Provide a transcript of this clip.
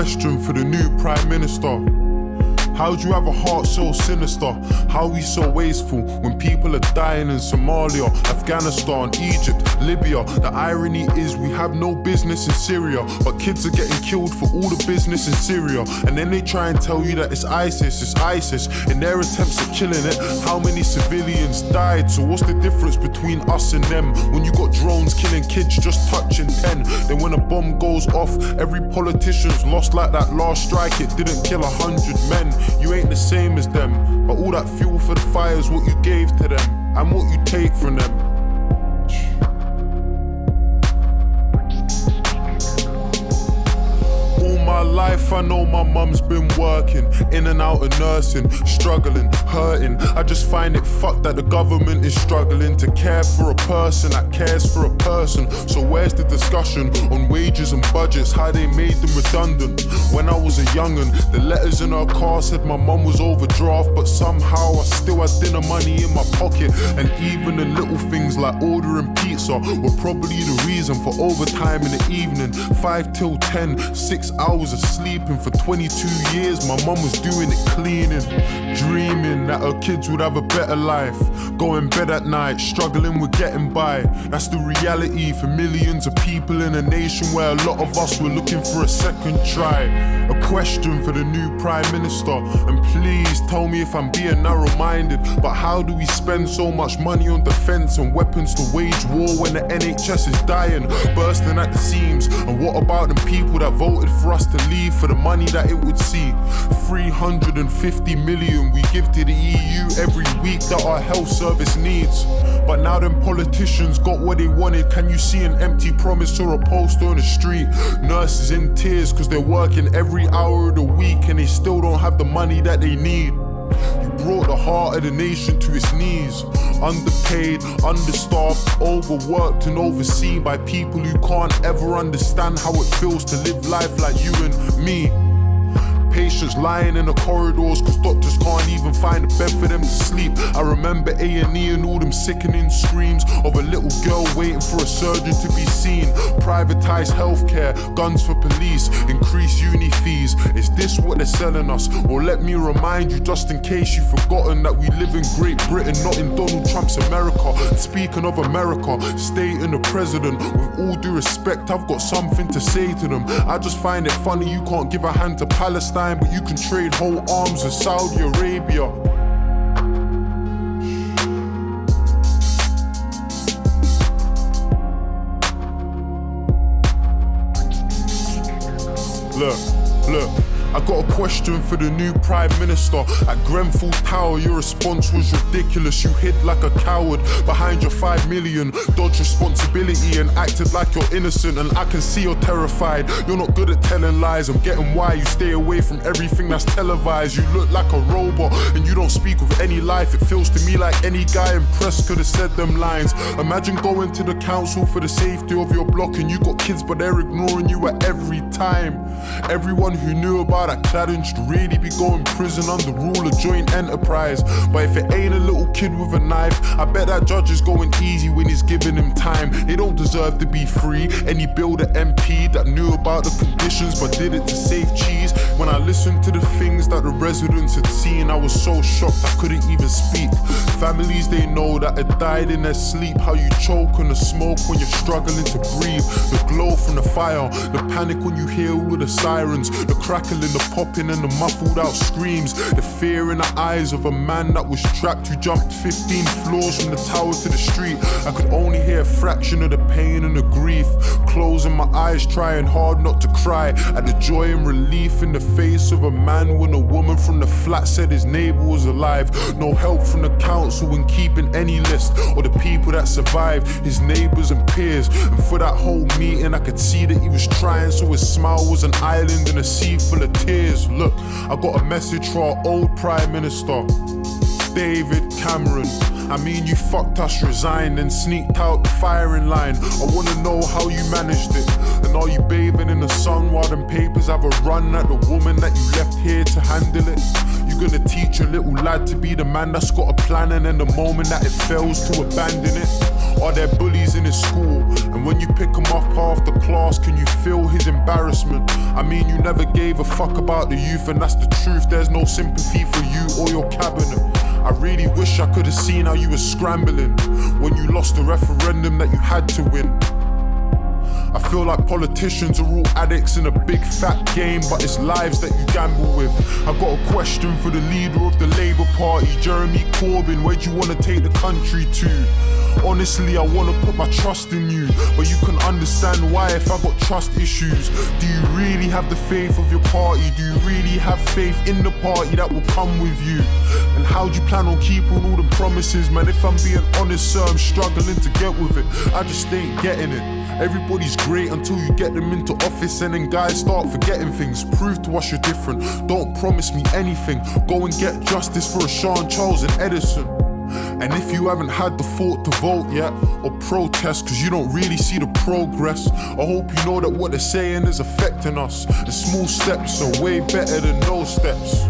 question for the new Prime Minister. How do you have a heart so sinister? How are we so wasteful when people are dying in Somalia, Afghanistan, Egypt, Libya? The irony is we have no business in Syria, but kids are getting killed for all the business in Syria. And then they try and tell you that it's ISIS. In their attempts at killing it, how many civilians died? So what's the difference between us and them? When you got drones killing kids just touching 10, then when a bomb goes off, every politician's lost like that last strike. It didn't kill 100 men. You ain't the same as them, but all that fuel for the fire is what you gave to them and what you take from them. All my life I know my mum's been working, in and out of nursing, struggling, hurting. I just find it fucked that the government is struggling to care for a person that cares for a person. So where's the discussion on wages and budgets, how they made them redundant? When I was a young'un, the letters in her car said my mum was overdraft, but somehow I still had dinner money in my pocket. And even the little things like ordering pizza were probably the reason for overtime in the evening. 5 till 10, 6 hours of sleeping for 22 years. My mum was doing it cleaning, dreaming that her kids would have a better life. Going bed at night, struggling with getting by. That's the reality for millions of people in a nation where a lot of us were looking for a second try. A question for the new Prime Minister, and please tell me if I'm being narrow-minded, but how do we spend so much money on defence and weapons to wage war when the NHS is dying, bursting at the seams? And what about the people that voted for us to leave for the money that it would see? 350 million we give to the EU every week that our health service needs. But now them politicians got what they wanted. Can you see an empty promise or a poster on the street? Nurses in tears cause they're working every hour of the week and they still don't have the money that they need. You brought the heart of the nation to its knees. Underpaid, understaffed, overworked and overseen by people who can't ever understand how it feels to live life like you and me. Patients lying in the corridors cause doctors can't even find a bed for them to sleep. I remember A&E and all them sickening screams of a little girl waiting for a surgeon to be seen. Privatised healthcare, guns for police, increased uni fees. Is this what they're selling us? Well, let me remind you, just in case you've forgotten, that we live in Great Britain, not in Donald Trump's America. Speaking of America, state and the president, with all due respect, I've got something to say to them. I just find it funny you can't give a hand to Palestine, but you can trade whole arms with Saudi Arabia. Look, I got a question for the new Prime Minister. At Grenfell Tower, your response was ridiculous. You hid like a coward behind your 5 million, dodged responsibility and acted like you're innocent. And I can see you're terrified. You're not good at telling lies. I'm getting why you stay away from everything that's televised. You look like a robot and you don't speak with any life. It feels to me like any guy in press could have said them lines. Imagine going to the council for the safety of your block and you got kids but they're ignoring you at every time. Everyone who knew about that cladding should really be going prison under rule of joint enterprise. But if it ain't a little kid with a knife, I bet that judge is going easy when he's giving him time. They don't deserve to be free. Any builder MP that knew about the conditions but did it to save cheese. When I listened to the things that the residents had seen, I was so shocked I couldn't even speak. Families they know that had died in their sleep. How you choke on the smoke when you're struggling to breathe. The glow from the fire, the panic when you hear all of the sirens, the crackling, the popping and the muffled out screams. The fear in the eyes of a man that was trapped who jumped 15 floors from the tower to the street. I could only hear a fraction of the pain and the grief. Closing my eyes, trying hard not to cry at the joy and relief in the face of a man when a woman from the flat said his neighbour was alive. No help from the council in keeping any list or the people that survived, his neighbours and peers. And for that whole meeting I could see that he was trying, so his smile was an island in a sea full of tears. Look, I got a message for our old Prime Minister, David Cameron. I mean, you fucked us, resigned and sneaked out the firing line. I wanna know how you managed it. And are you bathing in the sun while them papers have a run at the woman that you left here to handle it? You gonna teach your little lad to be the man that's got a plan, and in the moment that it fails to abandon it? Are there bullies in his school? And when you pick him up after class, can you feel his embarrassment? I mean, you never gave a fuck about the youth, and that's the truth. There's no sympathy for you or your cabinet. I really wish I could have seen how you were scrambling when you lost the referendum that you had to win. I feel like politicians are all addicts in a big fat game, but it's lives that you gamble with. I got a question for the leader of the Labour Party, Jeremy Corbyn. Where do you want to take the country to? Honestly, I want to put my trust in you, but you can understand why if I got trust issues. Do you really have the faith of your party? Do you really have faith in the party that will come with you? And how do you plan on keeping all the promises? Man, if I'm being honest, sir, I'm struggling to get with it. I just ain't getting it. Everybody's great until you get them into office, and then guys start forgetting things. Prove to us you're different. Don't promise me anything. Go and get justice for Sean, Charles and Edison. And if you haven't had the thought to vote yet, or protest cause you don't really see the progress, I hope you know that what they're saying is affecting us. The small steps are way better than no steps.